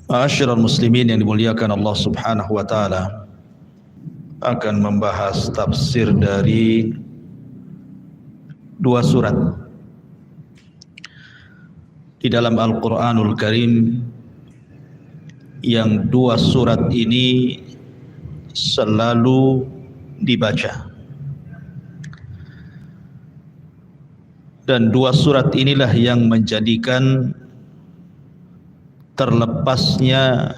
Ma'asyiral muslimin yang dimuliakan Allah Subhanahu wa taala, akan membahas tafsir dari dua surat di dalam Al-Qur'anul Karim, yang dua surat ini selalu dibaca, dan dua surat inilah yang menjadikan terlepasnya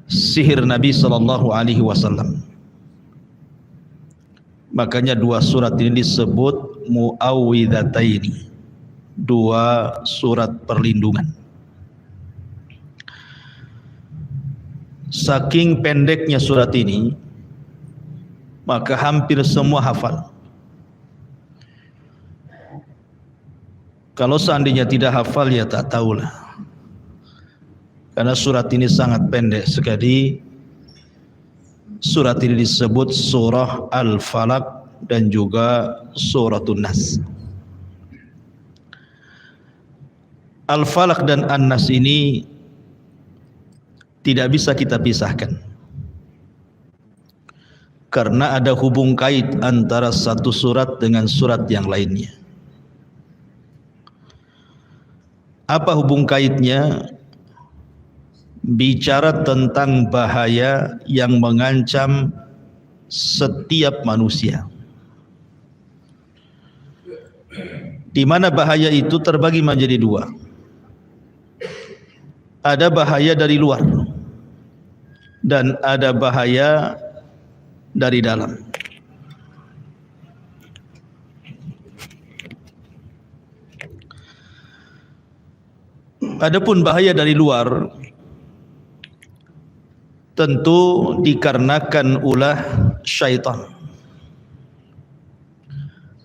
sihir Nabi sallallahu alaihi wasallam. Makanya dua surat ini disebut muawwidhataini, dua surat perlindungan. Saking pendeknya surat ini, maka hampir semua hafal. Kalau seandainya tidak hafal, ya tak tahulah. Karena surat ini sangat pendek sekali. Surat ini disebut surah Al-Falaq dan juga Suratun Nas. Al-Falaq dan An-Nas ini tidak bisa kita pisahkan, karena ada hubung kait antara satu surat dengan surat yang lainnya. Apa hubung kaitnya? Bicara tentang bahaya yang mengancam setiap manusia, di mana bahaya itu terbagi menjadi dua. Ada bahaya dari luar dan ada bahaya dari dalam. Adapun bahaya dari luar tentu dikarenakan ulah syaitan,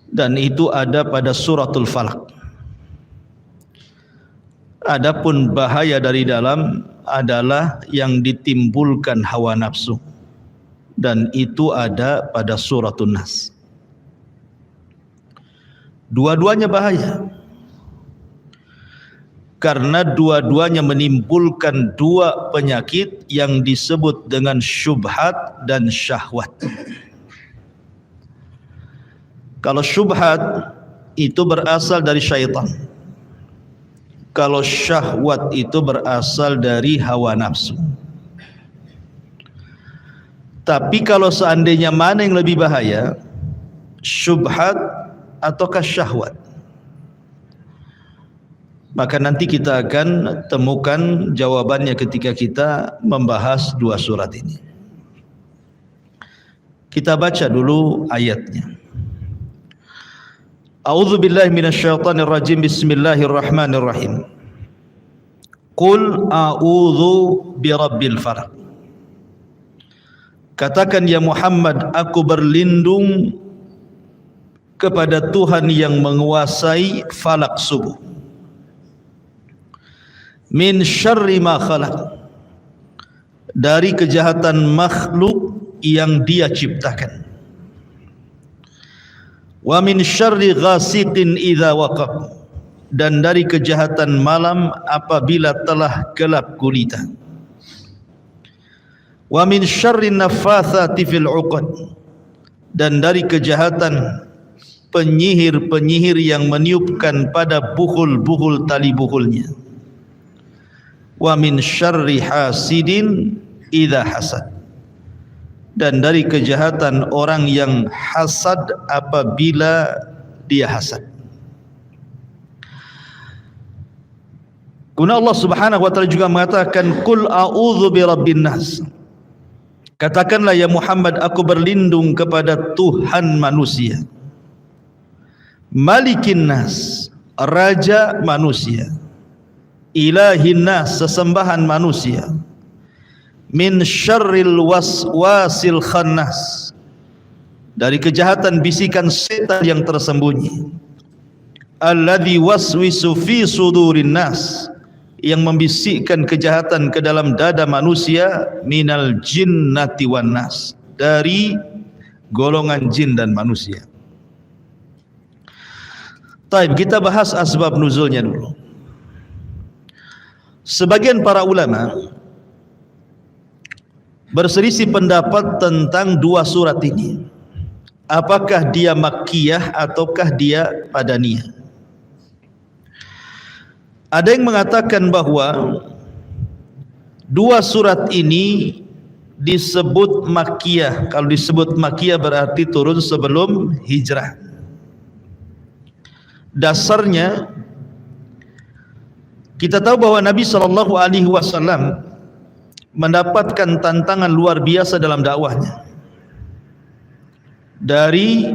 dan itu ada pada suratul Falaq. Adapun bahaya dari dalam adalah yang ditimbulkan hawa nafsu, dan itu ada pada suratun Nas. Dua-duanya bahaya, karena dua-duanya menimbulkan dua penyakit yang disebut dengan syubhat dan syahwat. Kalau syubhat itu berasal dari syaitan, kalau syahwat itu berasal dari hawa nafsu. Tapi kalau seandainya mana yang lebih bahaya, syubhat ataukah syahwat, maka nanti kita akan temukan jawabannya ketika kita membahas dua surat ini. Kita baca dulu ayatnya. A'udzubillahi minasyaitonirrajim. Bismillahirrahmanirrahim. Qul a'udzu birabbil falaq. Katakan ya Muhammad, aku berlindung kepada Tuhan yang menguasai falak subuh. Min syarri ma khalaq, dari kejahatan makhluk yang Dia ciptakan. Wa min syarri ghasiqin idza waqab, dan dari kejahatan malam apabila telah gelap gulita. Wa min syarri naffatsati fil 'uqad, dan dari kejahatan penyihir-penyihir yang meniupkan pada buhul-buhul tali buhulnya. Wa min syarri hasidin idza hasad, dan dari kejahatan orang yang hasad apabila dia hasad. Guna Allah Subhanahu wa taala juga mengatakan qul a'udzu birabbin nas. Katakanlah ya Muhammad, aku berlindung kepada Tuhan manusia. Malikin nas, raja manusia. Ilahin nas, sesembahan manusia. Min syarril waswasil khannas, dari kejahatan bisikan setan yang tersembunyi. Alladzi waswisu fi sudurin nas, yang membisikkan kejahatan ke dalam dada manusia, minal jinnati wan nas, dari golongan jin dan manusia. Baik, kita bahas asbab nuzulnya dulu. Sebagian para ulama berselisih pendapat tentang dua surat ini. Apakah dia Makkiyah ataukah dia Madaniyah? Ada yang mengatakan bahwa dua surat ini disebut Makkiyah. Kalau disebut Makkiyah berarti turun sebelum hijrah. Dasarnya kita tahu bahwa Nabi SAW mendapatkan tantangan luar biasa dalam dakwahnya dari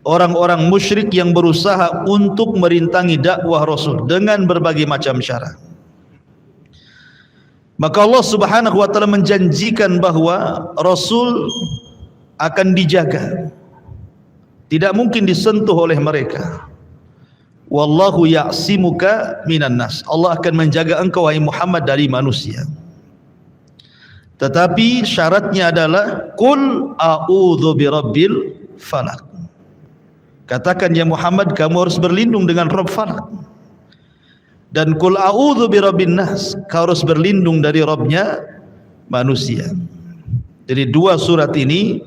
orang-orang musyrik yang berusaha untuk merintangi dakwah Rasul dengan berbagai macam cara. Maka Allah Subhanahu wa taala menjanjikan bahwa Rasul akan dijaga, tidak mungkin disentuh oleh mereka. Wallahu ya'simuka minan nas. Allah akan menjaga engkau wahai Muhammad dari manusia. Tetapi syaratnya adalah qul a'udzu birabbil falaq. Katakan ya Muhammad, kamu harus berlindung dengan Rabb Falak. Dan qul a'udzu birabbin nas, kau harus berlindung dari Rabbnya manusia. Jadi dua surat ini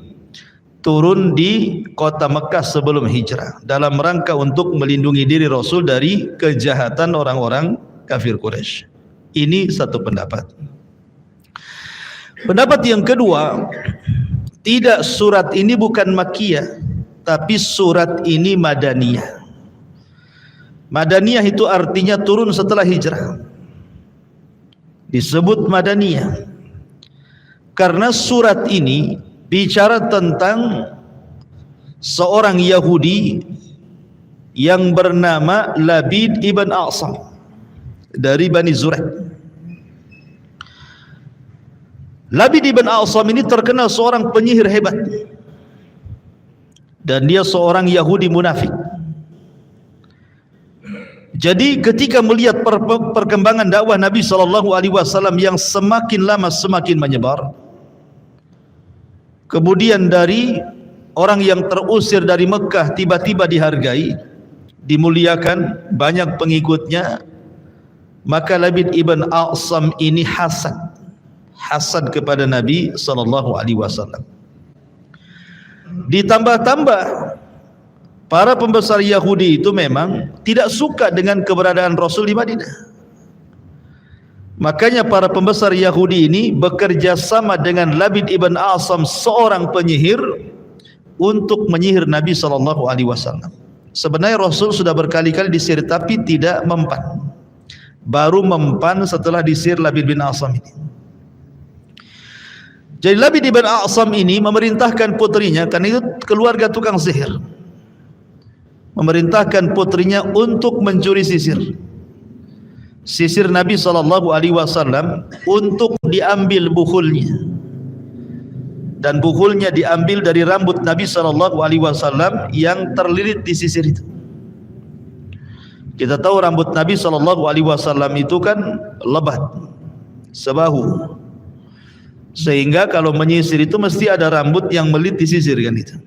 turun di kota Mekah sebelum hijrah dalam rangka untuk melindungi diri Rasul dari kejahatan orang-orang kafir Quraisy. Ini satu pendapat. Pendapat yang kedua, tidak, surat ini bukan Makkiyah, tapi surat ini Madaniyah. Madaniyah itu artinya turun setelah hijrah. Disebut Madaniyah karena surat ini bicara tentang seorang Yahudi yang bernama Labid ibn A'sam dari Bani Zurek. Labid ibn A'sam ini terkenal seorang penyihir hebat, dan dia seorang Yahudi munafik. Jadi ketika melihat perkembangan dakwah Nabi SAW yang semakin lama semakin menyebar, kemudian dari orang yang terusir dari Mekah tiba-tiba dihargai, dimuliakan, banyak pengikutnya, maka Labid ibn A'sam ini hasad kepada Nabi SAW. Ditambah-tambah para pembesar Yahudi itu memang tidak suka dengan keberadaan Rasul di Madinah. Makanya para pembesar Yahudi ini bekerja sama dengan Labid ibn A'sam, seorang penyihir, untuk menyihir Nabi SAW. Sebenarnya Rasul sudah berkali-kali disihir tapi tidak mempan. Baru mempan setelah disihir Labid bin A'sam ini. Jadi Labid ibn A'sam ini memerintahkan putrinya, karena itu keluarga tukang sihir, memerintahkan putrinya untuk mencuri sisir Nabi SAW untuk diambil bukhulnya, dan bukhulnya diambil dari rambut Nabi SAW yang terlilit di sisir itu. Kita tahu rambut Nabi SAW itu kan lebat sebahu, sehingga kalau menyisir itu mesti ada rambut yang melilit di sisir kan itu.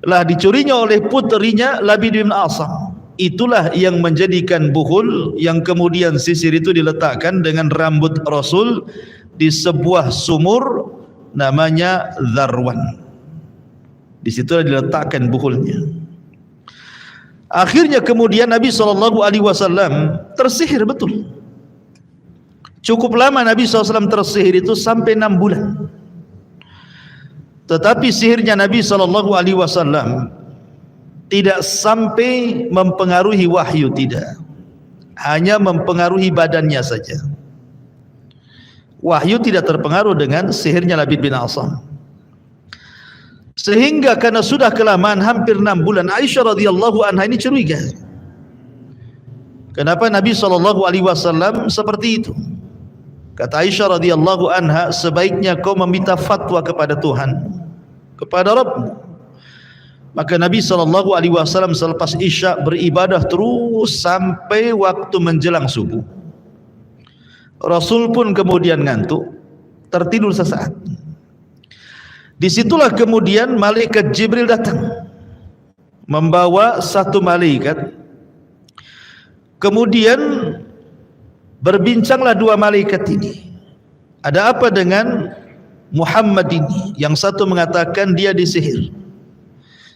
Lah dicurinya oleh puterinya Labid bin A'sam. Itulah yang menjadikan bukhul, yang kemudian sisir itu diletakkan dengan rambut Rasul di sebuah sumur namanya Zarwan. Di situ diletakkan bukhulnya. Akhirnya kemudian Nabi SAW tersihir betul. Cukup lama Nabi SAW tersihir itu sampai 6 bulan. Tetapi sihirnya Nabi SAW tidak sampai mempengaruhi wahyu, tidak. Hanya mempengaruhi badannya saja. Wahyu tidak terpengaruh dengan sihirnya Labid bin A'sam. Sehingga karena sudah kelamaan hampir 6 bulan, Aisyah radhiyallahu anha ini curiga. Kenapa Nabi SAW seperti itu? Kata Aisyah radhiyallahu anha, sebaiknya kau meminta fatwa kepada Tuhan, kepada Rabb. Maka Nabi SAW selepas Isya beribadah terus sampai waktu menjelang subuh. Rasul pun kemudian ngantuk, tertidur sesaat. Disitulah kemudian malaikat Jibril datang membawa satu malaikat. Kemudian berbincanglah dua malaikat ini. Ada apa dengan Muhammad ini? Yang satu mengatakan dia disihir.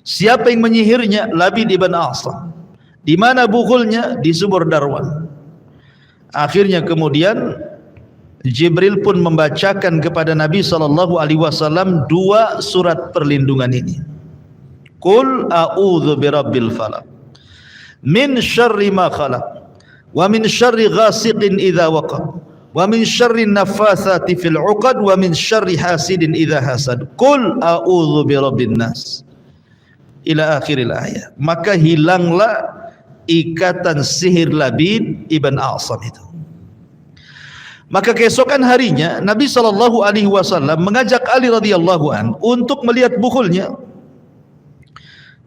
Siapa yang menyihirnya? Labid ibn A'sam. Di mana bukulnya? Di sumur Darwan. Akhirnya kemudian Jibril pun membacakan kepada Nabi SAW dua surat perlindungan ini. Qul a'udzu birabbil falaq min syarri ma khalaq wa min syarri ghasiqin idza waqab wa min syarri naffatsati fil 'uqad wa min syarri hasidin idza hasad. Qul a'udzu birabbin nas ila akhiril ayat. Maka hilanglah ikatan sihir Labid ibn A'sam itu. Maka keesokan harinya Nabi SAW mengajak Ali radhiyallahu an untuk melihat bukulnya.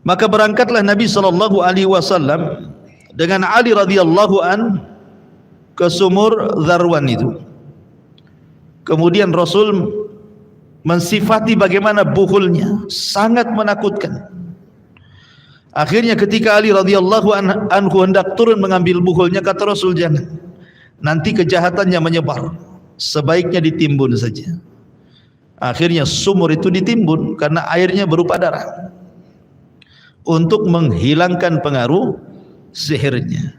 Maka berangkatlah Nabi SAW dengan Ali radhiyallahu an ke sumur Darwan itu. Kemudian Rasul mensifati bagaimana bukulnya, sangat menakutkan. Akhirnya ketika Ali radhiyallahu anhu hendak turun mengambil bukulnya, kata Rasul, jangan, nanti kejahatannya menyebar, sebaiknya ditimbun saja. Akhirnya sumur itu ditimbun karena airnya berupa darah, untuk menghilangkan pengaruh sihirnya.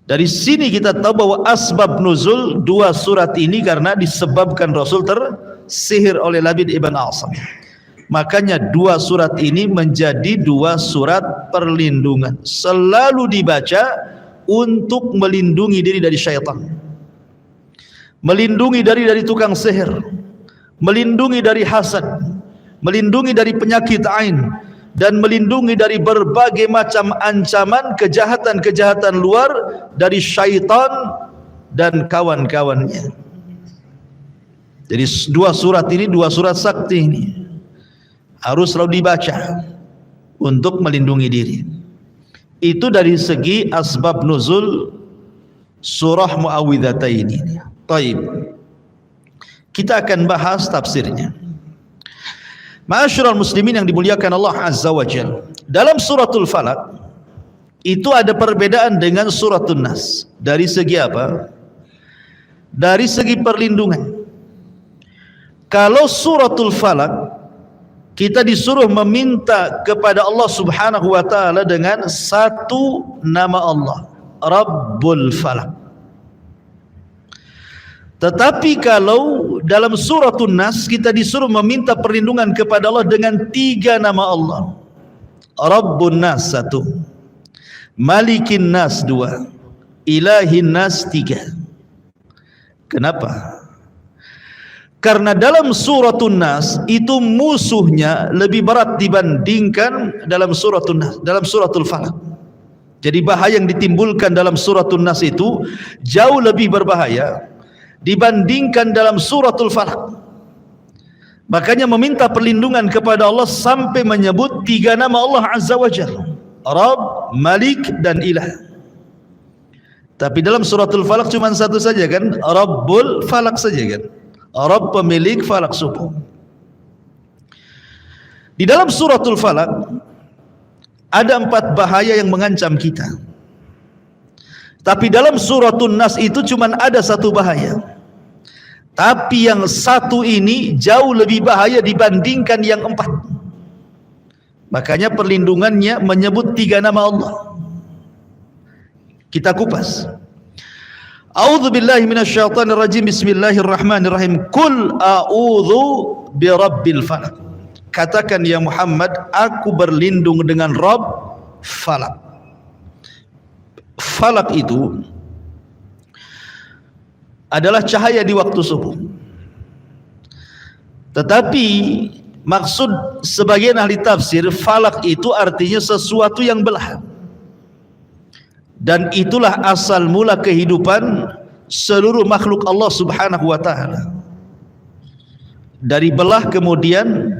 Dari sini kita tahu bahwa asbab nuzul dua surat ini karena disebabkan Rasul tersihir oleh Labid ibn A'sam. Makanya dua surat ini menjadi dua surat perlindungan, selalu dibaca untuk melindungi diri dari syaitan, melindungi dari tukang sihir, melindungi dari hasad, melindungi dari penyakit ain, dan melindungi dari berbagai macam ancaman kejahatan-kejahatan luar dari syaitan dan kawan-kawannya. Jadi dua surat ini, dua surat sakti ini harus selalu dibaca untuk melindungi diri. Itu dari segi asbab nuzul surah Muawwidzatain ini. Taib. Kita akan bahas tafsirnya. Ma'asyiral muslimin yang dimuliakan Allah Azza wa Jalla, dalam suratul Falaq itu ada perbedaan dengan suratul Nas. Dari segi apa? Dari segi perlindungan. Kalau suratul Falaq kita disuruh meminta kepada Allah Subhanahu wa taala dengan satu nama Allah, Rabbul Falaq. Tetapi kalau dalam suratul Nas kita disuruh meminta perlindungan kepada Allah dengan tiga nama Allah. Rabbun Nas satu, Malikin Nas dua, Ilahin Nas tiga. Kenapa? Karena dalam suratul Nas itu musuhnya lebih berat dibandingkan dalam suratul Nas, dalam suratul Falaq. Jadi bahaya yang ditimbulkan dalam suratul Nas itu jauh lebih berbahaya dibandingkan dalam suratul Falaq. Makanya meminta perlindungan kepada Allah sampai menyebut tiga nama Allah Azza wa Jalla, Rabb, Malik, dan Ilah. Tapi dalam suratul Falaq cuma satu saja kan, Rabbul Falaq saja kan, Rabb pemilik falak subuh. Di dalam suratul Falaq ada 4 bahaya yang mengancam kita. Tapi dalam suratul Nas itu cuma ada satu bahaya. Tapi yang satu ini jauh lebih bahaya dibandingkan yang 4. Makanya perlindungannya menyebut 3 nama Allah. Kita kupas. A'udzu billahi minasyaitonir rajim. Bismillahirrahmanirrahim. Qul a'udzu birabbil falaq. Katakan ya Muhammad, aku berlindung dengan Rabb Falaq. Falaq itu adalah cahaya di waktu subuh. Tetapi maksud sebagian ahli tafsir, falak itu artinya sesuatu yang belah. Dan itulah asal mula kehidupan seluruh makhluk Allah Subhanahu wa taala. Dari belah kemudian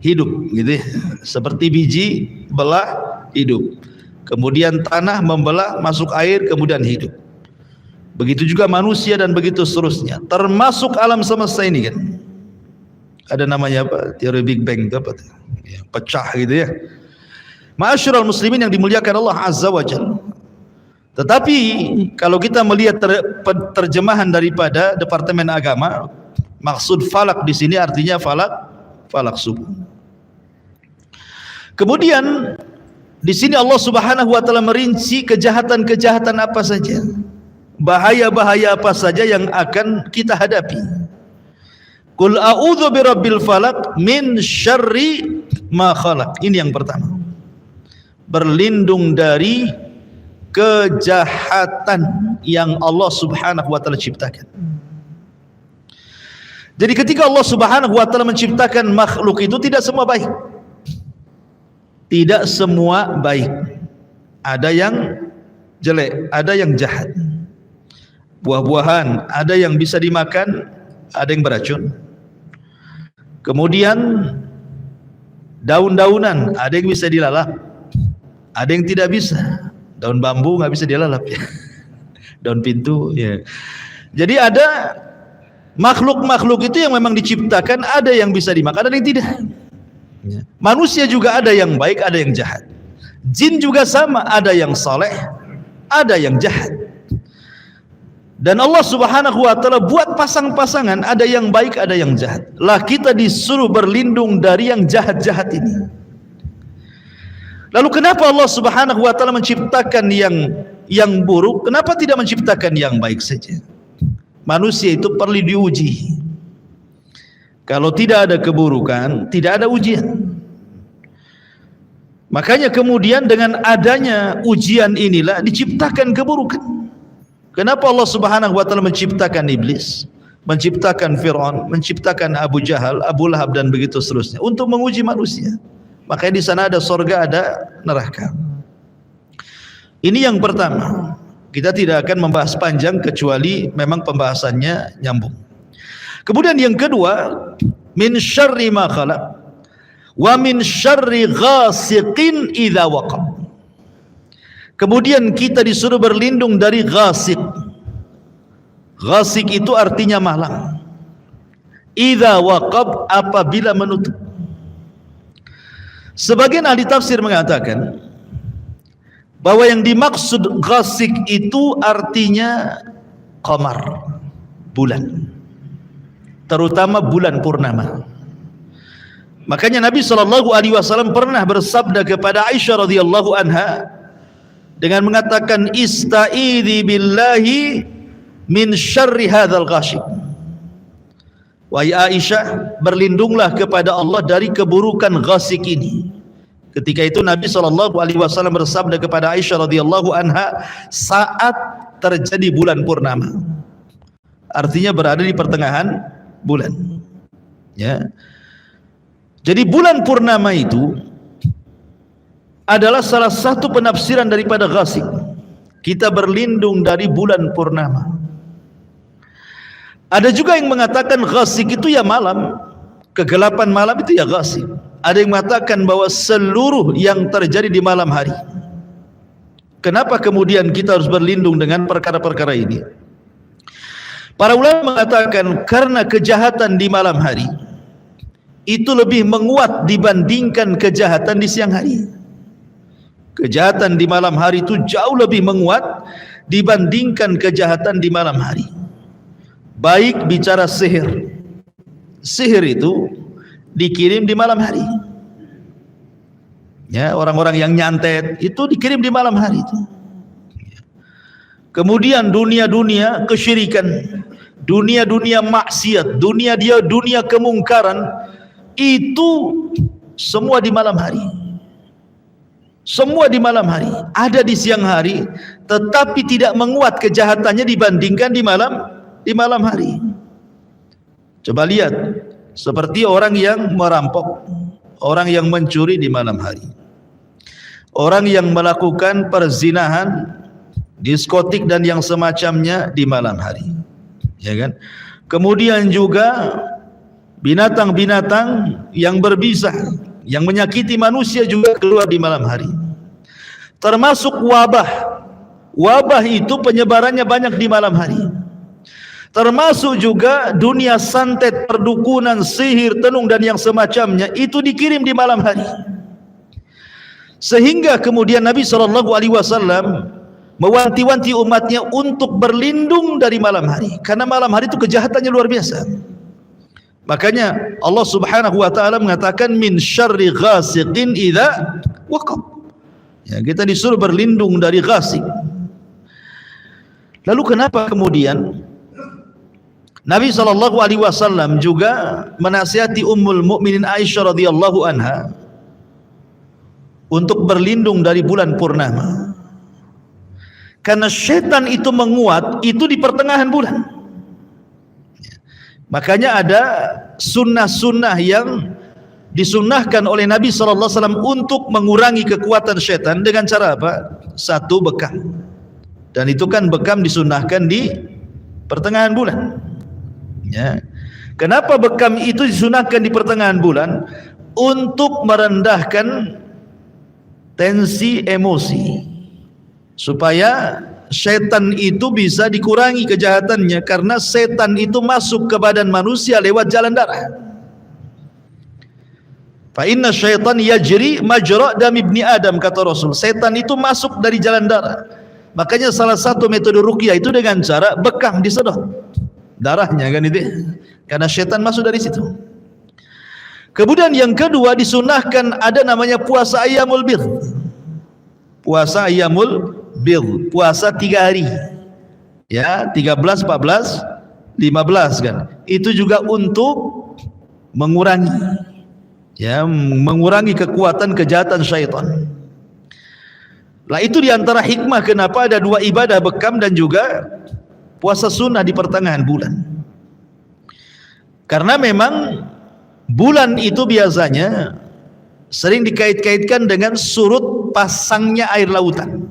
hidup gitu ya. Seperti biji belah hidup. Kemudian tanah membelah masuk air kemudian hidup. Begitu juga manusia dan begitu seterusnya. Termasuk alam semesta ini kan. Ada namanya apa? Teori Big Bang itu apa? Ya, pecah gitu ya. Ma'asyiral muslimin yang dimuliakan Allah Azza wa Jalla. Tetapi kalau kita melihat terjemahan daripada Departemen Agama, maksud falak di sini artinya falak subuh. Kemudian di sini Allah Subhanahu wa taala merinci kejahatan-kejahatan apa saja, bahaya-bahaya apa saja yang akan kita hadapi. Qul a'udzu birabbil falaq min syarri ma khalaq. Ini yang pertama. Berlindung dari kejahatan yang Allah Subhanahu wa taala ciptakan. Jadi ketika Allah Subhanahu wa taala menciptakan makhluk itu tidak semua baik. Tidak semua baik. Ada yang jelek, ada yang jahat. Buah-buahan ada yang bisa dimakan, ada yang beracun. Kemudian daun-daunan ada yang bisa dilalap, ada yang tidak bisa. Daun bambu nggak bisa dilalap ya. Daun pintu ya. Jadi ada makhluk-makhluk itu yang memang diciptakan, ada yang bisa dimakan, ada yang tidak. Manusia juga ada yang baik, ada yang jahat. Jin juga sama, ada yang saleh, ada yang jahat. Dan Allah Subhanahu wa taala buat pasang-pasangan, ada yang baik, ada yang jahat. Lah kita disuruh berlindung dari yang jahat-jahat ini. Lalu kenapa Allah Subhanahu wa taala menciptakan yang buruk? Kenapa tidak menciptakan yang baik saja? Manusia itu perlu diuji. Kalau tidak ada keburukan, tidak ada ujian. Makanya kemudian dengan adanya ujian inilah diciptakan keburukan. Kenapa Allah Subhanahu wa taala menciptakan iblis, menciptakan Fir'aun, menciptakan Abu Jahal, Abu Lahab dan begitu seterusnya untuk menguji manusia. Makanya di sana ada surga, ada neraka. Ini yang pertama. Kita tidak akan membahas panjang kecuali memang pembahasannya nyambung. Kemudian yang kedua, min syarri ma khalaq wa min syarri ghasiqin idza waqab. Kemudian kita disuruh berlindung dari ghasiq. Ghasiq itu artinya malam. Idza waqab, apabila menutup. Sebagian ahli tafsir mengatakan bahwa yang dimaksud ghasiq itu artinya qamar, bulan, terutama bulan purnama. Makanya Nabi SAW pernah bersabda kepada Aisyah radhiyallahu anha dengan mengatakan ista'idzi billahi min syarri hadzal ghasiq. Wahai Aisyah, berlindunglah kepada Allah dari keburukan ghasiq ini. Ketika itu Nabi SAW bersabda kepada Aisyah radhiyallahu anha saat terjadi bulan purnama. Artinya berada di pertengahan bulan. Ya. Jadi bulan purnama itu adalah salah satu penafsiran daripada ghasiq. Kita berlindung dari bulan purnama. Ada juga yang mengatakan ghasiq itu ya malam, kegelapan malam itu ya ghasiq. Ada yang mengatakan bahwa seluruh yang terjadi di malam hari. Kenapa kemudian kita harus berlindung dengan perkara-perkara ini? Para ulama mengatakan karena kejahatan di malam hari itu lebih menguat dibandingkan kejahatan di siang hari. Kejahatan di malam hari itu jauh lebih menguat dibandingkan kejahatan di malam hari. Baik bicara sihir. Sihir itu dikirim di malam hari. Ya, orang-orang yang nyantet itu dikirim di malam hari itu. Kemudian dunia-dunia kesyirikan, dunia-dunia maksiat, dunia kemungkaran itu semua di malam hari. Semua di malam hari. Ada di siang hari, tetapi tidak menguat kejahatannya dibandingkan di malam hari. Coba lihat, seperti orang yang merampok, orang yang mencuri di malam hari, orang yang melakukan perzinahan, diskotik dan yang semacamnya di malam hari, ya kan? Kemudian juga binatang-binatang yang berbisa, yang menyakiti manusia juga keluar di malam hari. Termasuk wabah. Wabah itu penyebarannya banyak di malam hari. Termasuk juga dunia santet, perdukunan, sihir, tenung dan yang semacamnya, itu dikirim di malam hari. Sehingga kemudian Nabi SAW mewanti-wanti umatnya untuk berlindung dari malam hari, karena malam hari itu kejahatannya luar biasa. Makanya Allah Subhanahu wa taala mengatakan min syarri ghasiqin idza waqab. Ya, kita disuruh berlindung dari ghasik. Lalu kenapa kemudian Nabi SAW juga menasihati Ummul Mukminin Aisyah radhiyallahu anha untuk berlindung dari bulan purnama? Karena syaitan itu menguat itu di pertengahan bulan. Makanya ada sunnah-sunnah yang disunnahkan oleh Nabi SAW untuk mengurangi kekuatan syaitan dengan cara apa? Satu, bekam. Dan itu kan bekam disunnahkan di pertengahan bulan. Ya. Kenapa bekam itu disunnahkan di pertengahan bulan? Untuk merendahkan tensi emosi, supaya setan itu bisa dikurangi kejahatannya, karena setan itu masuk ke badan manusia lewat jalan darah. Fa inna syaitan yajri majra dam ibni Adam, kata Rasul. Setan itu masuk dari jalan darah. Makanya salah satu metode ruqyah itu dengan cara bekam disedot darahnya, kan itu. Karena setan masuk dari situ. Kemudian yang kedua disunahkan ada namanya puasa ayyamul bidh. Puasa ayyamul bidh, puasa 3 hari. Ya, 13, 14, 15 kan. Itu juga untuk mengurangi, ya, mengurangi kekuatan kejahatan syaitan. Lah itu diantara hikmah kenapa ada 2 ibadah, bekam dan juga puasa sunnah di pertengahan bulan. Karena memang bulan itu biasanya sering dikait-kaitkan dengan surut pasangnya air lautan,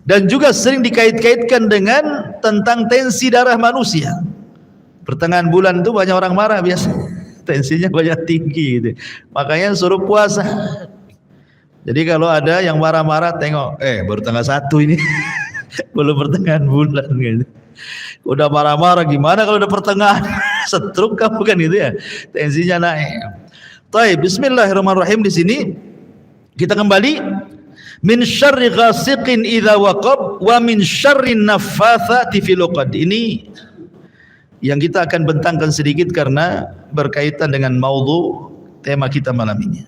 dan juga sering dikait-kaitkan dengan tentang tensi darah manusia. Pertengahan bulan itu banyak orang marah biasa, tensinya banyak tinggi gitu. Makanya suruh puasa. Jadi kalau ada yang marah-marah, tengok, baru tanggal 1 ini belum pertengahan bulan gitu. Udah marah-marah, gimana kalau udah pertengahan? Stroke kamu kan gitu ya, tensinya naik. Baik, bismillahirrahmanirrahim. Di sini kita kembali, min syarri ghasiqin idza waqab wa min syarrin naffatsati fil 'uqad. Ini yang kita akan bentangkan sedikit karena berkaitan dengan maudhu tema kita malam ini.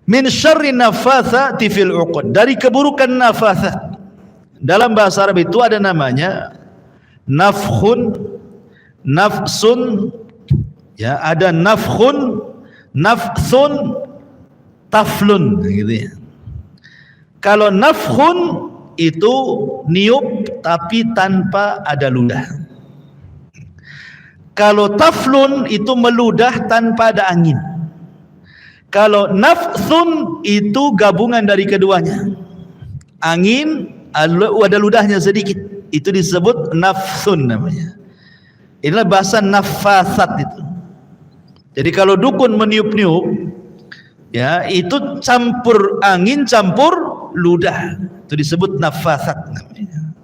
Min syarrin naffatsati fil 'uqad, dari keburukan nafatsat. Dalam bahasa Arab itu ada namanya nafkhun, nafsun, ya, ada nafkhun, nafsun, taflun gitu ya. Kalau nafkhun itu niup tapi tanpa ada ludah. Kalau taflun itu meludah tanpa ada angin. Kalau nafsun itu gabungan dari keduanya, angin ada ludahnya sedikit, itu disebut nafsun namanya. Inilah bahasa nafasat itu. Jadi kalau dukun meniup-niup, ya, itu campur angin, campur ludah, itu disebut nafasat namanya.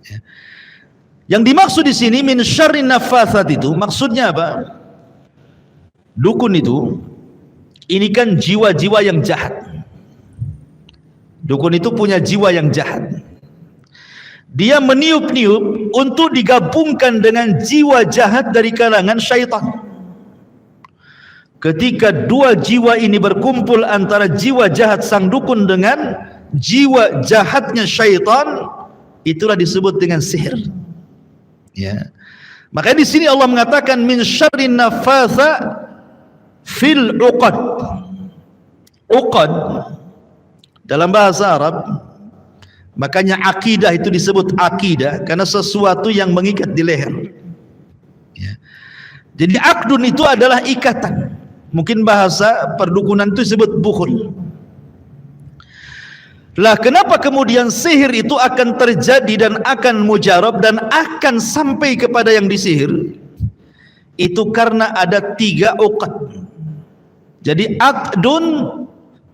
Ya. Yang dimaksud di sini min syarri nafasat itu maksudnya apa? Dukun itu, ini kan jiwa-jiwa yang jahat. Dukun itu punya jiwa yang jahat. Dia meniup-niup untuk digabungkan dengan jiwa jahat dari kalangan syaitan. Ketika 2 jiwa ini berkumpul, antara jiwa jahat sang dukun dengan jiwa jahatnya syaitan, itulah disebut dengan sihir. Ya. Makanya di sini Allah mengatakan min syarrin nafatsa fil 'uqad. Uqad dalam bahasa Arab, makanya akidah itu disebut akidah karena sesuatu yang mengikat di leher. Ya. Jadi akdun itu adalah ikatan. Mungkin bahasa perdukunan itu disebut bukhul. Lah kenapa kemudian sihir itu akan terjadi dan akan mujarab dan akan sampai kepada yang disihir? itu karena ada 3 uqad. Jadi aqdun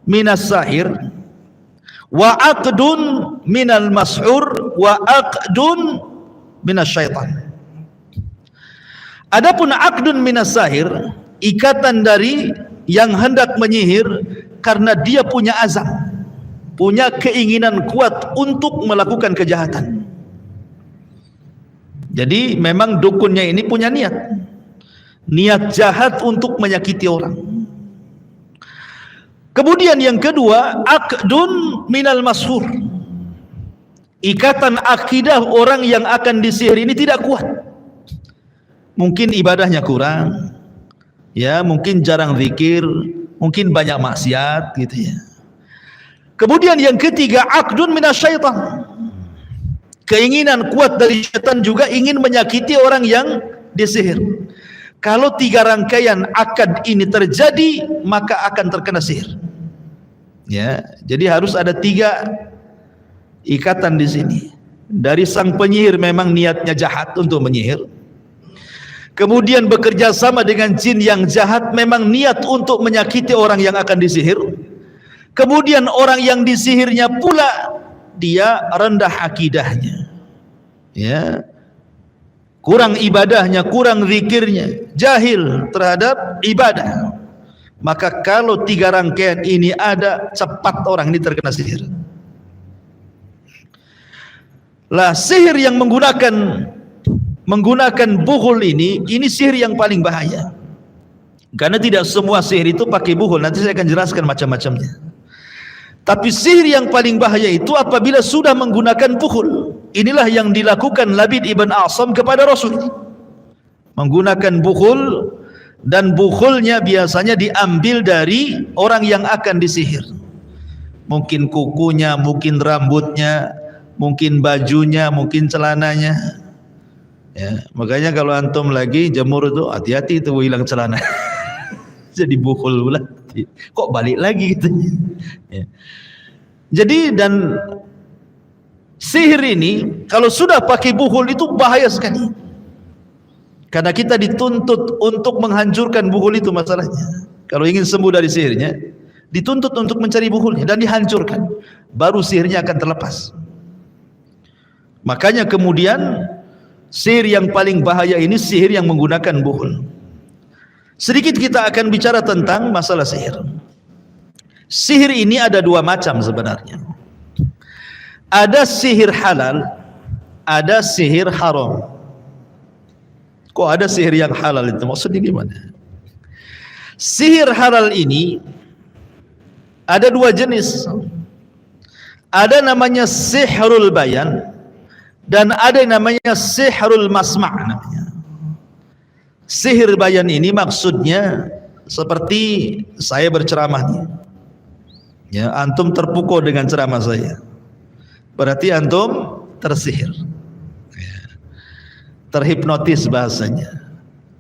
minas sahir, wa aqdun minal mashur, wa aqdun minas syaitan. Adapun aqdun minas sahir, ikatan dari yang hendak menyihir karena dia punya azam, punya keinginan kuat untuk melakukan kejahatan. Jadi memang dukunnya ini punya niat jahat untuk menyakiti orang. Kemudian yang kedua, aqdun minal mashur, ikatan akidah orang yang akan disihir ini tidak kuat. Mungkin ibadahnya kurang, ya mungkin jarang zikir, mungkin banyak maksiat gitu ya. Kemudian yang ketiga, aqdun minasyaitan, keinginan kuat dari syaitan juga ingin menyakiti orang yang disihir. Kalau 3 rangkaian akad ini terjadi, maka akan terkena sihir. Ya, jadi harus ada 3 ikatan di sini. Dari sang penyihir memang niatnya jahat untuk menyihir. Kemudian bekerja sama dengan jin yang jahat, memang niat untuk menyakiti orang yang akan disihir. Kemudian orang yang disihirnya pula dia rendah akidahnya, ya, kurang ibadahnya, kurang zikirnya, jahil terhadap ibadah. Maka kalau 3 rangkaian ini ada, cepat orang ini terkena sihir. Lah sihir yang menggunakan buhul ini sihir yang paling bahaya. Karena tidak semua sihir itu pakai buhul. Nanti saya akan jelaskan macam-macamnya. Tapi sihir yang paling bahaya itu apabila sudah menggunakan buhul. Inilah yang dilakukan Labid ibn A'sam kepada Rasul. Menggunakan buhul, dan buhulnya biasanya diambil dari orang yang akan disihir. Mungkin kukunya, mungkin rambutnya, mungkin bajunya, mungkin celananya. Ya, makanya kalau antum lagi jemur itu hati-hati itu hilang celana. Jadi buhul pula. Kok balik lagi gitu. Ya. Jadi dan sihir ini kalau sudah pakai buhul itu bahaya sekali. Karena kita dituntut untuk menghancurkan buhul itu masalahnya. Kalau ingin sembuh dari sihirnya, dituntut untuk mencari buhulnya dan dihancurkan. Baru sihirnya akan terlepas. Makanya kemudian sihir yang paling bahaya ini sihir yang menggunakan buhul. Sedikit kita akan bicara tentang masalah sihir. Sihir ini ada 2 macam sebenarnya. Ada sihir halal, ada sihir haram. Kok ada sihir yang halal itu? Maksudnya gimana? Sihir halal ini ada 2 jenis. Ada namanya sihrul bayan, dan ada namanya sihrul masma' namanya. Sihir bayan ini maksudnya seperti saya berceramah nih. Ya, antum terpukau dengan ceramah saya. Berarti antum tersihir. Ya. Terhipnotis bahasanya.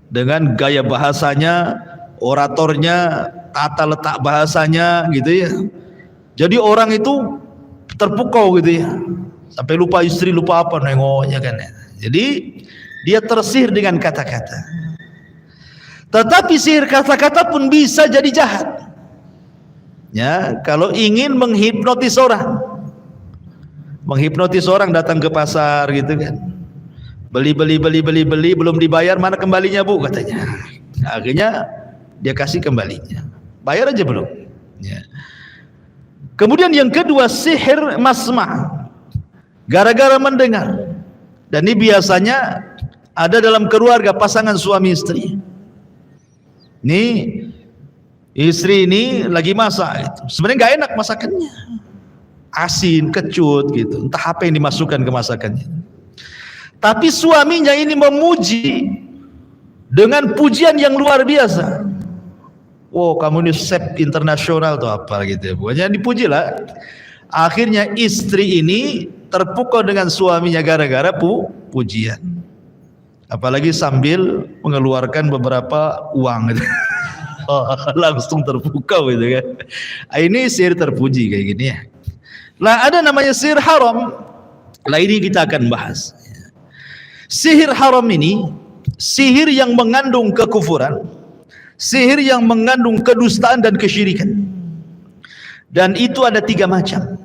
Dengan gaya bahasanya, oratornya, tata letak bahasanya gitu ya. Jadi orang itu terpukau gitu ya. Sampai lupa istri, lupa apa nengoknya kan. Jadi dia tersihir dengan kata-kata. Tetapi sihir kata-kata pun bisa jadi jahat. Ya, kalau ingin menghipnotis orang. Menghipnotis orang datang ke pasar gitu kan. Beli belum dibayar, mana kembalinya Bu katanya. Akhirnya dia kasih kembalinya. Bayar aja belum. Ya. Kemudian yang kedua sihir masma'. Gara-gara mendengar. Dan ini biasanya ada dalam keluarga pasangan suami istri. Nih istri ini lagi masak gitu. Sebenarnya nggak enak masakannya, asin, kecut gitu, entah apa yang dimasukkan ke masakannya. Tapi suaminya ini memuji dengan pujian yang luar biasa. Wow, kamu ini chef internasional atau apa gitu ya. Pokoknya dipuji lah. Akhirnya istri ini terpukau dengan suaminya gara-gara pujian. Apalagi sambil mengeluarkan beberapa uang gitu. Langsung terpukau gitu kan. Ini sihir terpuji kayak gini ya. Lah ada namanya sihir haram. Lah ini kita akan bahas. Sihir haram ini sihir yang mengandung kekufuran, sihir yang mengandung kedustaan dan kesyirikan. Dan itu ada 3 macam.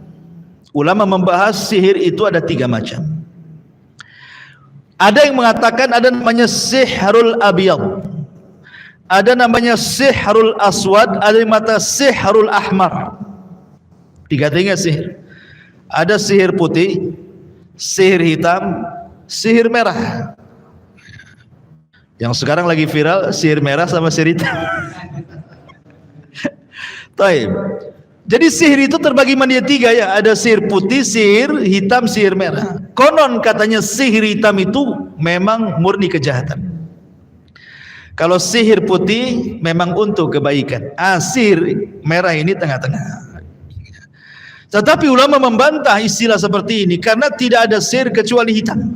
Ulama membahas sihir itu ada 3 macam. Ada yang mengatakan ada namanya sihrul abyad, ada namanya sihrul aswad, ada yang mengatakan sihrul ahmar. 3 sihir. Ada sihir putih, sihir hitam, sihir merah. Yang sekarang lagi viral sihir merah sama sihir hitam. Taib. Jadi sihir itu terbagi menjadi 3 ya. Ada sihir putih, sihir hitam, sihir merah. Konon katanya sihir hitam itu memang murni kejahatan. Kalau sihir putih memang untuk kebaikan. Sihir merah ini tengah-tengah. Tetapi ulama membantah istilah seperti ini karena tidak ada sihir kecuali hitam.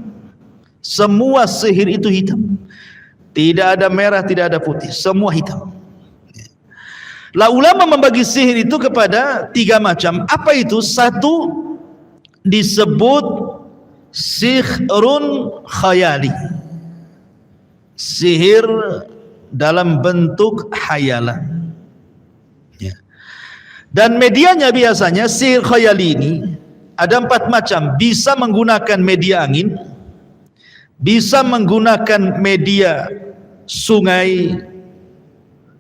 Semua sihir itu hitam. Tidak ada merah, tidak ada putih, semua hitam. Lah ulama membagi sihir itu kepada 3 macam. Apa itu? 1 disebut sihrun khayali, sihir dalam bentuk hayalan. Dan medianya biasanya sihir khayali ini ada 4 macam. Bisa menggunakan media angin, bisa menggunakan media sungai,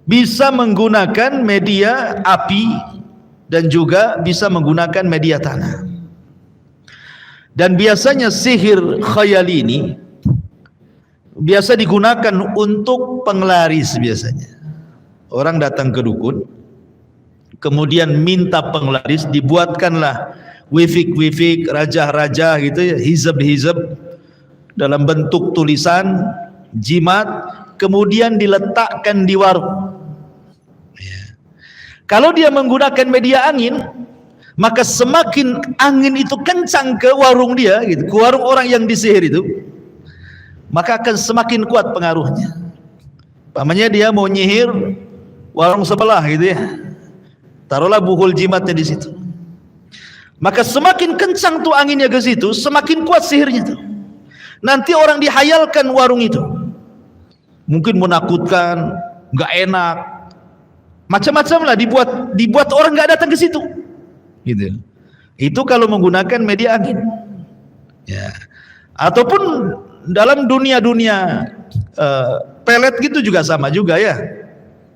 bisa menggunakan media api, dan juga bisa menggunakan media tanah. Dan biasanya sihir khayali ini biasa digunakan untuk penglaris. Biasanya orang datang ke dukun, kemudian minta penglaris, dibuatkanlah wifik-wifik, raja-raja gitu ya, hizab-hizab dalam bentuk tulisan, jimat, kemudian diletakkan di warung. Kalau dia menggunakan media angin, maka semakin angin itu kencang ke warung dia, gitu, ke warung orang yang disihir itu, maka akan semakin kuat pengaruhnya. Pamannya dia mau nyihir warung sebelah gitu ya, taruhlah buhul jimatnya di situ, maka semakin kencang tuh anginnya ke situ, semakin kuat sihirnya tuh. Nanti orang dihayalkan warung itu, mungkin menakutkan, nggak enak, macam-macam lah dibuat orang nggak datang ke situ, gitu. Itu kalau menggunakan media angin, ya. Ataupun dalam dunia pelet gitu juga sama juga ya.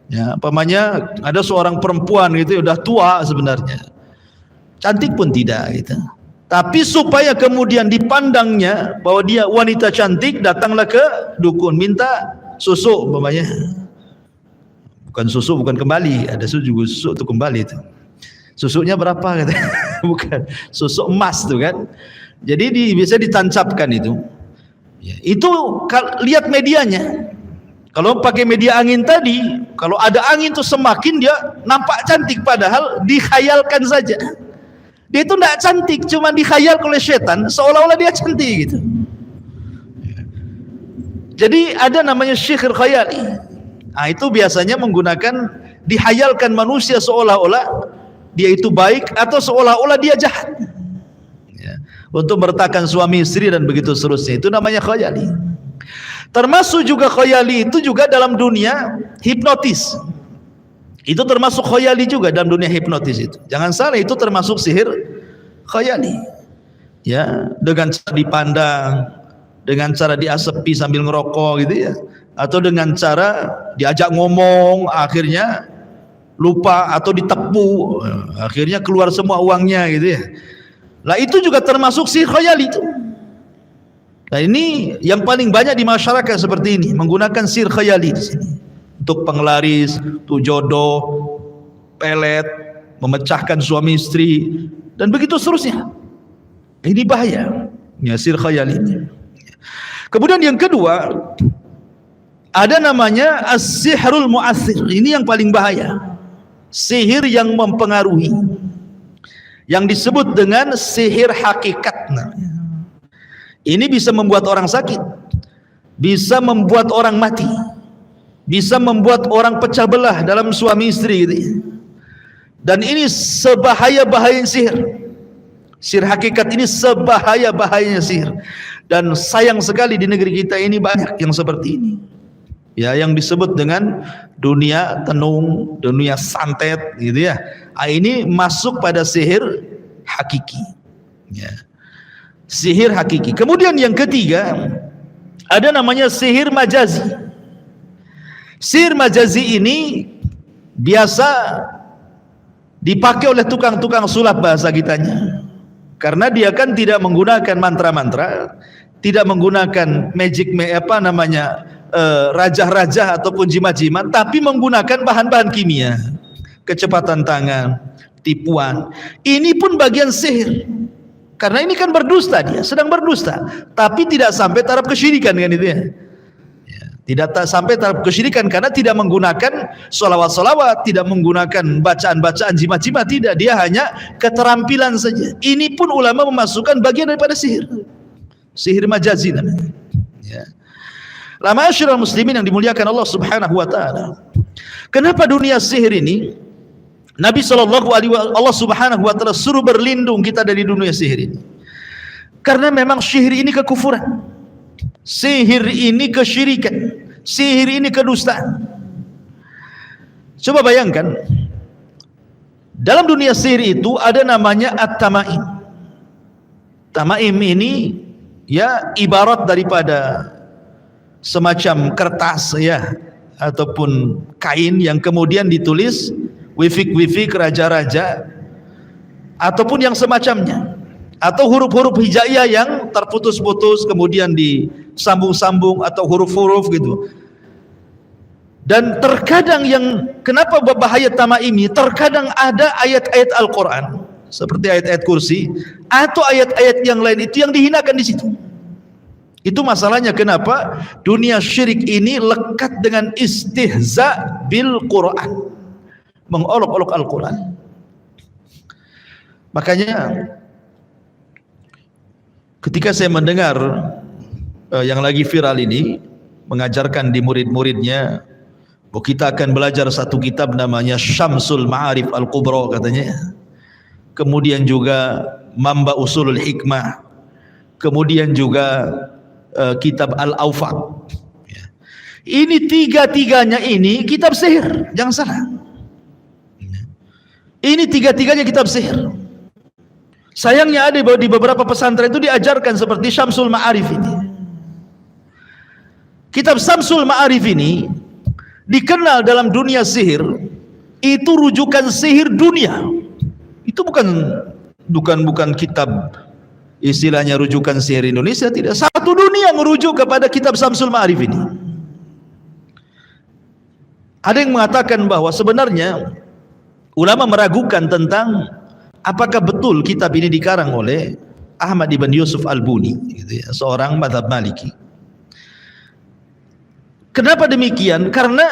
Ya, pamannya ada seorang perempuan gitu, udah tua sebenarnya, cantik pun tidak gitu. Tapi supaya kemudian dipandangnya bahwa dia wanita cantik, datanglah ke dukun minta susu pamannya. Bukan susu, bukan kembali, ada susu itu kembali itu. Susunya berapa gitu? Bukan susu emas tuh kan. Jadi bisa ditancapkan itu. Ya, itu lihat medianya. Kalau pakai media angin tadi, kalau ada angin tuh semakin dia nampak cantik, padahal dikhayalkan saja. Dia itu tidak cantik, cuma dikhayal oleh setan seolah-olah dia cantik gitu. Jadi ada namanya sihir khayali. Itu biasanya menggunakan dihayalkan manusia seolah-olah dia itu baik atau seolah-olah dia jahat, ya, untuk meretakan suami istri dan begitu seterusnya. Itu namanya khayali. Termasuk juga khayali itu juga dalam dunia hipnotis. Itu termasuk khayali juga dalam dunia hipnotis itu. Jangan salah, itu termasuk sihir khayali. Ya, dengan cara dipandang, dengan cara diasepi sambil ngerokok gitu ya, atau dengan cara diajak ngomong akhirnya lupa atau ditepu, akhirnya keluar semua uangnya gitu ya. Lah itu juga termasuk sihir khayali itu. Nah ini yang paling banyak di masyarakat seperti ini, menggunakan sihir khayali di sini untuk penglaris, untuk jodoh, pelet, memecahkan suami istri dan begitu seterusnya. Ini bahaya, ya, sihir khayali ini. Kemudian yang kedua ada namanya as-sihrul mu'athir. Ini yang paling bahaya, sihir yang mempengaruhi, yang disebut dengan sihir hakikat. Ini bisa membuat orang sakit, bisa membuat orang mati, bisa membuat orang pecah belah dalam suami istri gitu ya. Dan ini sebahaya-bahayanya sihir. Sihir hakikat ini sebahaya-bahayanya sihir. Dan sayang sekali di negeri kita ini banyak yang seperti ini. Ya, yang disebut dengan dunia tenung, dunia santet gitu ya. Ini masuk pada sihir hakiki. Ya. Sihir hakiki. Kemudian yang ketiga, ada namanya sihir majazi. Sihir majazi ini biasa dipakai oleh tukang-tukang sulap bahasa kitanya. Karena dia kan tidak menggunakan mantra-mantra, tidak menggunakan magic rajah-rajah ataupun jimat-jimat, tapi menggunakan bahan-bahan kimia, kecepatan tangan, tipuan. Ini pun bagian sihir. Karena ini kan berdusta, dia sedang berdusta, tapi tidak sampai taraf kesyirikan kan itu ya. Tidak sampai taraf kesyirikan karena tidak menggunakan solawat-solawat, tidak menggunakan bacaan-bacaan jimat-jimat, tidak. Dia hanya keterampilan saja. Ini pun ulama memasukkan bagian daripada sihir. Sihir majazi namanya. Ya. La ma'asyiral muslimin yang dimuliakan Allah Subhanahu wa taala. Kenapa dunia sihir ini Nabi Allah Subhanahu wa taala suruh berlindung kita dari dunia sihir ini? Karena memang sihir ini kekufuran. Sihir ini kesyirikan, sihir ini kedustaan. Coba bayangkan, dalam dunia sihir itu ada namanya at-tamaim. Tamaim ini ya ibarat daripada semacam kertas ya, ataupun kain yang kemudian ditulis wifik-wifik raja-raja ataupun yang semacamnya, atau huruf-huruf hijaiyah yang terputus-putus kemudian disambung-sambung atau huruf-huruf gitu. Dan terkadang yang kenapa berbahaya tamaim ini, terkadang ada ayat-ayat Al-Quran seperti ayat-ayat kursi atau ayat-ayat yang lain itu yang dihinakan di situ. Itu masalahnya kenapa dunia syirik ini lekat dengan istihza bil Quran, mengolok-olok Al-Quran. Makanya ketika saya mendengar yang lagi viral ini mengajarkan di murid-muridnya bahwa kita akan belajar satu kitab namanya Syamsul Ma'arif Al-Kubra katanya, kemudian juga Mamba Usulul Hikmah, kemudian juga kitab Al-Awfaq. Ini tiga-tiganya ini kitab sihir, jangan salah. Ini tiga-tiganya kitab sihir. Sayangnya ada di beberapa pesantren itu diajarkan seperti Syamsul Ma'arif ini. Kitab Syamsul Ma'arif ini dikenal dalam dunia sihir itu rujukan sihir dunia. Itu bukan kitab istilahnya rujukan sihir Indonesia, tidak. Satu dunia merujuk kepada kitab Syamsul Ma'arif ini. Ada yang mengatakan bahwa sebenarnya ulama meragukan tentang apakah betul kitab ini dikarang oleh Ahmad ibn Yusuf Al-Buni gitu ya, seorang mazhab Maliki. Kenapa demikian? Karena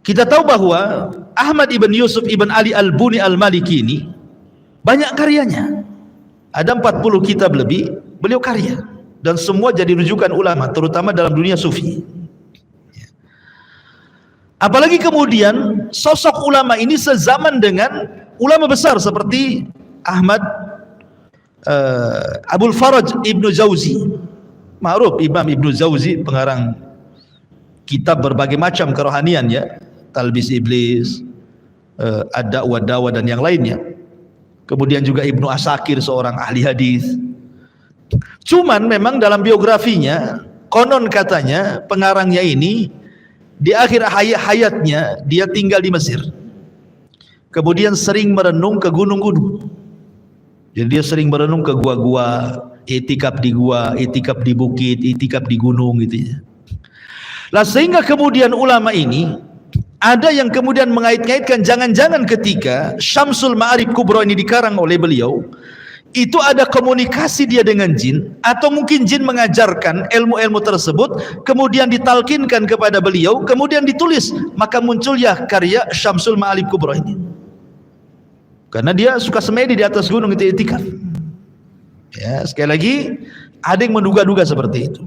kita tahu bahwa Ahmad ibn Yusuf ibn Ali Al-Buni Al-Maliki ini banyak karyanya. Ada 40 kitab lebih beliau karya, dan semua jadi rujukan ulama terutama dalam dunia sufi. Apalagi kemudian sosok ulama ini sezaman dengan ulama besar seperti Ahmad Abul Faraj Ibnu Jauzi, ma'ruf Imam Ibnu Jauzi, pengarang kitab berbagai macam kerohanian ya, Talbis Iblis, Ad-Da'wa Dawa dan yang lainnya. Kemudian juga Ibnu Asakir, seorang ahli hadis. Cuman memang dalam biografinya konon katanya pengarangnya ini di akhir hayatnya dia tinggal di Mesir. Kemudian sering merenung ke gunung-gunung. Jadi dia sering merenung ke gua-gua, itikaf di gua, itikaf di bukit, itikaf di gunung gitu ya. Lah sehingga kemudian ulama ini ada yang kemudian mengait-ngaitkan jangan-jangan ketika Syamsul Ma'arif Kubra ini dikarang oleh beliau itu ada komunikasi dia dengan jin, atau mungkin jin mengajarkan ilmu-ilmu tersebut kemudian ditalkinkan kepada beliau, kemudian ditulis, maka munculnya karya Syamsul Ma'arif Kubra ini. Karena dia suka semedi di atas gunung itu itikaf. Ya, sekali lagi ada yang menduga-duga seperti itu.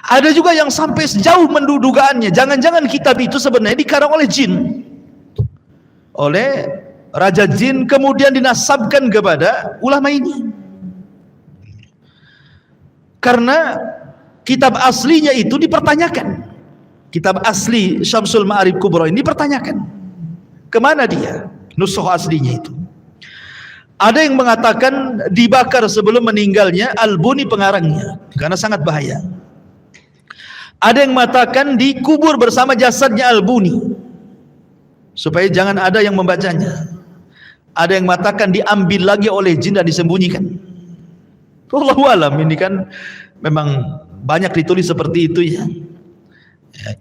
Ada juga yang sampai sejauh mendugaannya, jangan-jangan kitab itu sebenarnya dikarang oleh jin, oleh raja jin, kemudian dinasabkan kepada ulama ini. Karena kitab aslinya itu dipertanyakan. Kitab asli Syamsul Ma'arif Kubra ini dipertanyakan. Kemana dia? Nusukh aslinya itu. Ada yang mengatakan dibakar sebelum meninggalnya Al-Buni pengarangnya, karena sangat bahaya. Ada yang mengatakan dikubur bersama jasadnya Al-Buni, supaya jangan ada yang membacanya. Ada yang mengatakan diambil lagi oleh jin dan disembunyikan. Wallahu alam, ini kan memang banyak ditulis seperti itu ya.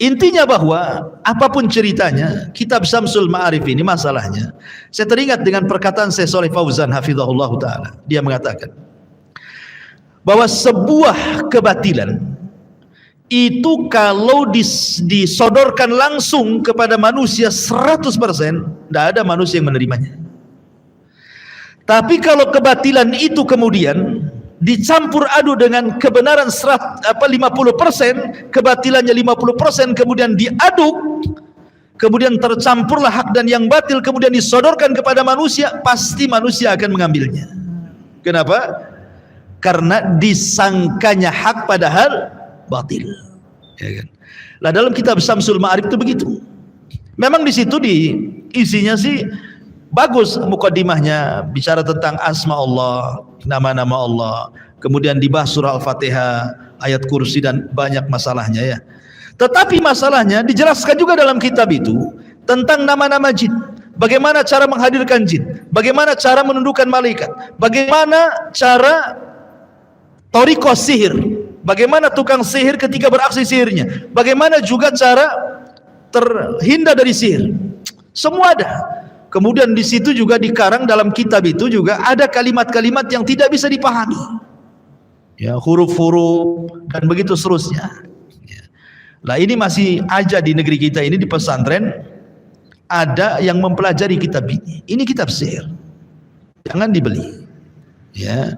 Intinya bahwa apapun ceritanya, kitab Syamsul Ma'arif ini masalahnya, saya teringat dengan perkataan Syekh Shalih Fauzan hafizahullah ta'ala. Dia mengatakan bahwa sebuah kebatilan itu kalau disodorkan langsung kepada manusia 100%, tidak ada manusia yang menerimanya. Tapi kalau kebatilan itu kemudian dicampur adu dengan kebenaran 50%, kebatilannya 50%, kemudian diaduk, kemudian tercampurlah hak dan yang batil, kemudian disodorkan kepada manusia, pasti manusia akan mengambilnya. Kenapa? Karena disangkanya hak padahal batil, ya kan? Lah dalam kitab Syamsul Ma'arif itu begitu. Memang di situ isinya sih bagus, mukaddimahnya bicara tentang asma Allah, nama-nama Allah, kemudian dibahas surah Al-Fatihah, ayat kursi dan banyak masalahnya ya. Tetapi masalahnya dijelaskan juga dalam kitab itu tentang nama-nama jin, bagaimana cara menghadirkan jin, bagaimana cara menundukkan malaikat, bagaimana cara thariqah sihir, bagaimana tukang sihir ketika beraksi sihirnya, bagaimana juga cara terhindar dari sihir. Semua ada. Kemudian di situ juga dikarang dalam kitab itu juga ada kalimat-kalimat yang tidak bisa dipahami, ya, huruf-huruf dan begitu seterusnya. Ya. Lah ini masih aja di negeri kita ini, di pesantren ada yang mempelajari kitab ini. Ini kitab sihir, jangan dibeli. Ya.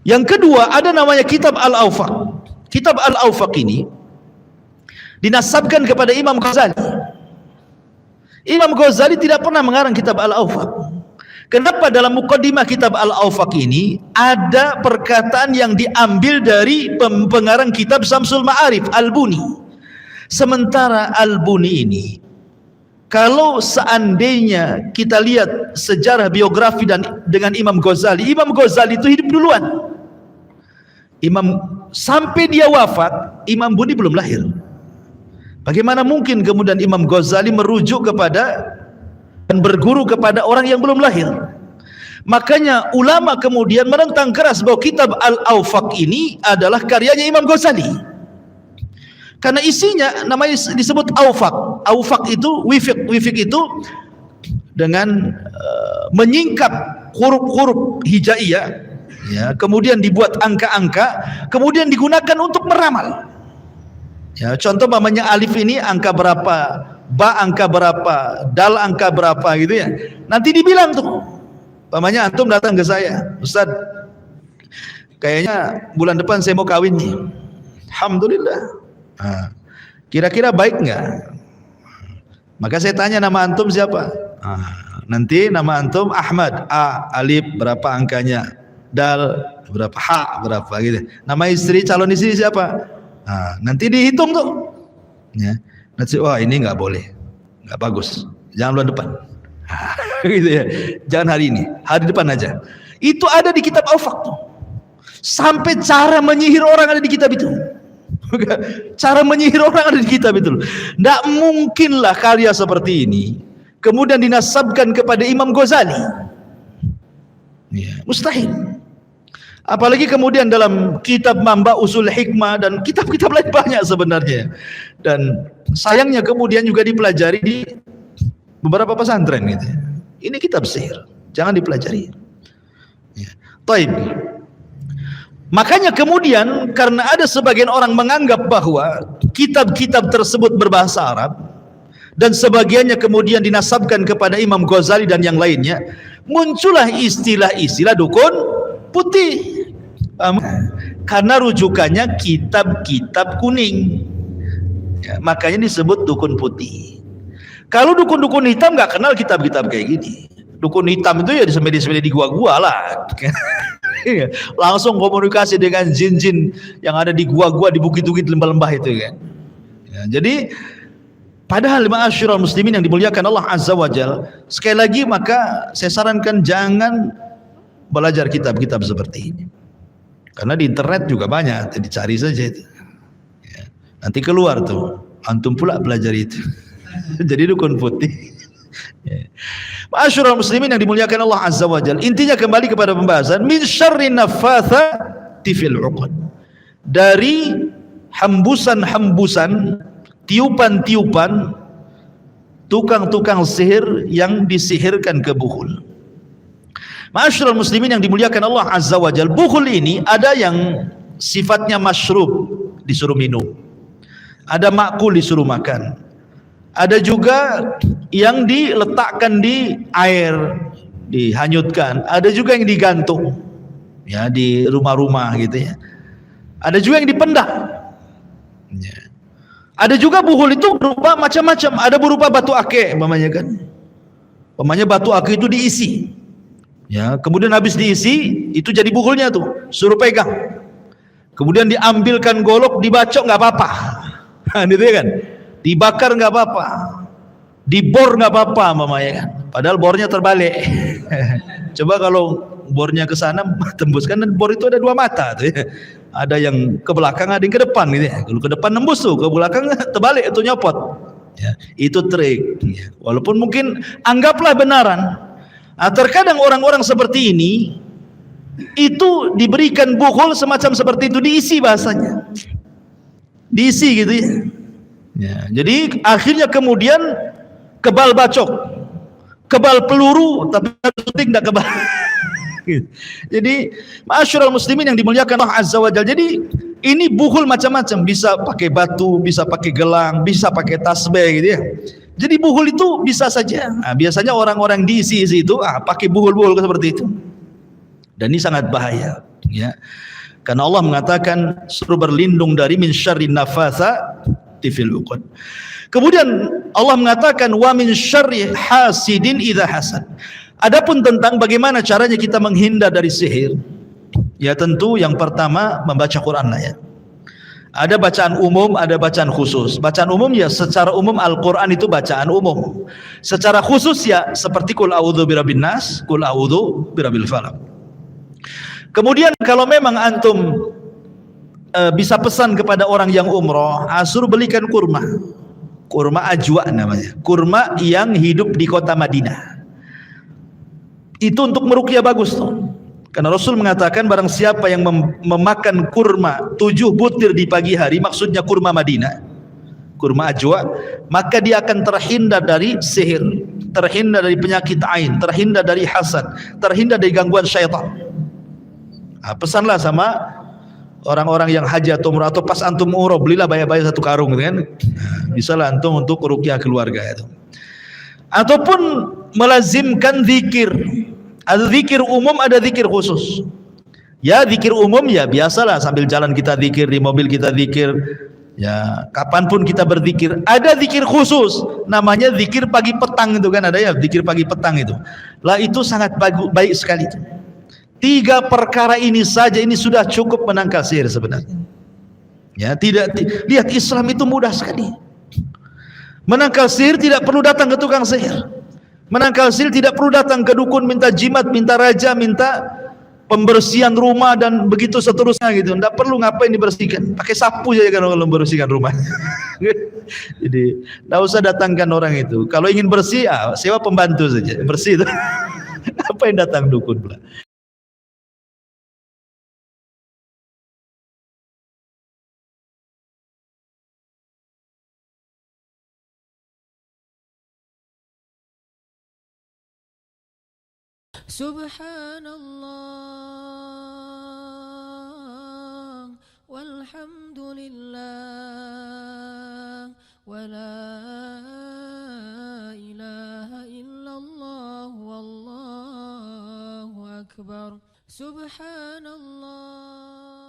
Yang kedua ada namanya kitab Al-Awfaq. Kitab Al-Awfaq ini dinasabkan kepada Imam Ghazali. Imam Ghazali tidak pernah mengarang kitab Al-Awfaq. Kenapa dalam mukaddimah kitab Al-Awfaq ini ada perkataan yang diambil dari pengarang kitab Syamsul Ma'arif, Al-Buni. Sementara Al-Buni ini, kalau seandainya kita lihat sejarah biografi dan dengan Imam Ghazali itu hidup duluan. Sampai dia wafat, Imam Buni belum lahir. Bagaimana mungkin kemudian Imam Ghazali merujuk kepada dan berguru kepada orang yang belum lahir? Makanya ulama kemudian menentang keras bahwa kitab Al-Awfaq ini adalah karyanya Imam Ghazali. Karena isinya namanya disebut Awfaq. Awfaq itu wifik itu dengan menyingkap huruf-huruf hijaiyah, ya, kemudian dibuat angka-angka, kemudian digunakan untuk meramal. Ya, contoh namanya alif ini angka berapa, ba angka berapa, dal angka berapa gitu ya. Nanti dibilang tuh. Namanya antum datang ke saya, Ustaz, kayaknya bulan depan saya mau kawin nih. Alhamdulillah. Nah, kira-kira baik nggak? Maka saya tanya nama antum siapa? Nanti nama antum Ahmad, A, alif berapa angkanya, dal berapa, ha berapa gitu. Nama istri, calon istri siapa? Nanti dihitung tuh, ya. Nanti wah ini nggak boleh, nggak bagus, jangan bulan depan, gitu ya. Jangan hari ini, hari depan aja. Itu ada di kitab Awfaq tuh. Sampai cara menyihir orang ada di kitab itu. Cara menyihir orang ada di kitab itu. Nggak mungkinlah karya seperti ini kemudian dinasabkan kepada Imam Ghazali. Ya, mustahil. Apalagi kemudian dalam kitab Mamba Usul Hikmah dan kitab-kitab lain banyak sebenarnya. Dan sayangnya kemudian juga dipelajari di beberapa pesantren gitu. Ini kitab sihir, jangan dipelajari. Ya. Taib. Makanya kemudian karena ada sebagian orang menganggap bahwa kitab-kitab tersebut berbahasa Arab dan sebagiannya kemudian dinasabkan kepada Imam Ghazali dan yang lainnya, muncullah istilah-istilah dukun putih. Karena rujukannya kitab-kitab kuning, ya, makanya disebut dukun putih. Kalau dukun-dukun hitam nggak kenal kitab-kitab kayak gini. Dukun hitam itu ya disemedi-semedi di gua-gua lah. Langsung komunikasi dengan jin-jin yang ada di gua-gua, di bukit-bukit, lembah-lembah itu kan. Ya, jadi padahal ma'asyiral muslimin yang dimuliakan Allah Azza wa Jalla, sekali lagi maka saya sarankan jangan belajar kitab-kitab seperti ini. Karena di internet juga banyak, dicari saja itu. Ya, nanti keluar tuh, antum pula belajar itu. Jadi dukun putih. Ya. Ma'asyiral muslimin yang dimuliakan Allah Azza wa Jalla, intinya kembali kepada pembahasan min syarri naffatsati fil 'uqad. Dari hembusan-hembusan, tiupan-tiupan tukang-tukang sihir yang disihirkan ke buhul. Ma'asyiral muslimin yang dimuliakan Allah Azza wa Jalla, buhul ini ada yang sifatnya masyrub, disuruh minum. Ada makul, disuruh makan. Ada juga yang diletakkan di air, dihanyutkan. Ada juga yang digantung, ya, di rumah-rumah gitu ya. Ada juga yang dipendam. Ya. Ada juga buhul itu berupa macam-macam. Ada berupa batu ake, umpamanya kan. Umpamanya batu ake itu diisi. Ya, kemudian habis diisi, itu jadi buhulnya tuh, suruh pegang. Kemudian diambilkan golok, dibacok nggak apa-apa. Gitu ya kan? Dibakar nggak apa-apa. Dibor nggak apa-apa, umpamanya kan. Padahal bornya terbalik. Coba kalau bornya ke sana tembuskan, dan bor itu ada dua mata tuh ya. Ada yang ke belakang, ada yang ke depan gitu ya. Kalau ke depan nembus tuh, ke belakang terbalik itu nyopot. Ya, itu trik. Ya. Walaupun mungkin anggaplah benaran. Nah, terkadang orang-orang seperti ini itu diberikan buhul semacam seperti itu, diisi bahasanya. Diisi gitu ya. Ya, jadi akhirnya kemudian kebal bacok, kebal peluru, tapi tidak kebal. Jadi ma'asyiral muslimin yang dimuliakan Allah Azza wa Jalla, jadi ini buhul macam-macam, bisa pakai batu, bisa pakai gelang, bisa pakai tasbih gitu ya. Jadi buhul itu bisa saja. Nah, biasanya orang-orang diisi-isi itu pakai buhul-buhul seperti itu. Dan ini sangat bahaya ya. Karena Allah mengatakan suruh berlindung dari min syarri naffatsati fil 'uqad. Kemudian Allah mengatakan wa min syarri hasidin idza hasad. Adapun tentang bagaimana caranya kita menghindar dari sihir, ya tentu yang pertama membaca Quran lah ya. Ada bacaan umum, ada bacaan khusus. Bacaan umum ya secara umum Al-Quran itu bacaan umum. Secara khusus ya seperti Qul a'udzu birabbin nas, Qul a'udzu birabbil falaq. Kemudian kalau memang antum bisa pesan kepada orang yang umroh, suruh belikan kurma. Kurma ajwa namanya. Kurma yang hidup di kota Madinah. Itu untuk meruqyah bagus tuh. Karena Rasul mengatakan barang siapa yang memakan kurma 7 butir di pagi hari, maksudnya kurma Madinah, kurma ajwa, maka dia akan terhindar dari sihir, terhindar dari penyakit ain, terhindar dari hasad, terhindar dari gangguan syaitan. Nah, pesanlah sama orang-orang yang haji atau umrah, atau pas antum umrah belilah banyak-banyak 1 karung gitu kan. Nah, bisalah antum untuk ruqyah keluarga itu. Ataupun melazimkan zikir. Ada zikir umum, ada zikir khusus. Ya zikir umum ya biasalah, sambil jalan kita zikir, di mobil kita zikir, ya kapanpun kita berzikir. Ada zikir khusus, namanya zikir pagi petang itu kan, ada ya zikir pagi petang itu. Lah itu sangat baik sekali itu. 3 perkara ini saja ini sudah cukup menangkal sihir sebenarnya. Ya, lihat Islam itu mudah sekali. Menangkal sihir tidak perlu datang ke tukang sihir. Menangkal sihir tidak perlu datang ke dukun minta jimat, minta raja, minta pembersihan rumah dan begitu seterusnya gitu. Tidak perlu ngapain dibersihkan, pakai sapu saja kan kalau membersihkan rumah. Jadi tidak usah datangkan orang itu. Kalau ingin bersih, sewa pembantu saja bersih itu. Apa yang datang dukun pula? Subhanallah walhamdulillah wa la ilaha illallah wallahu akbar. Subhanallah.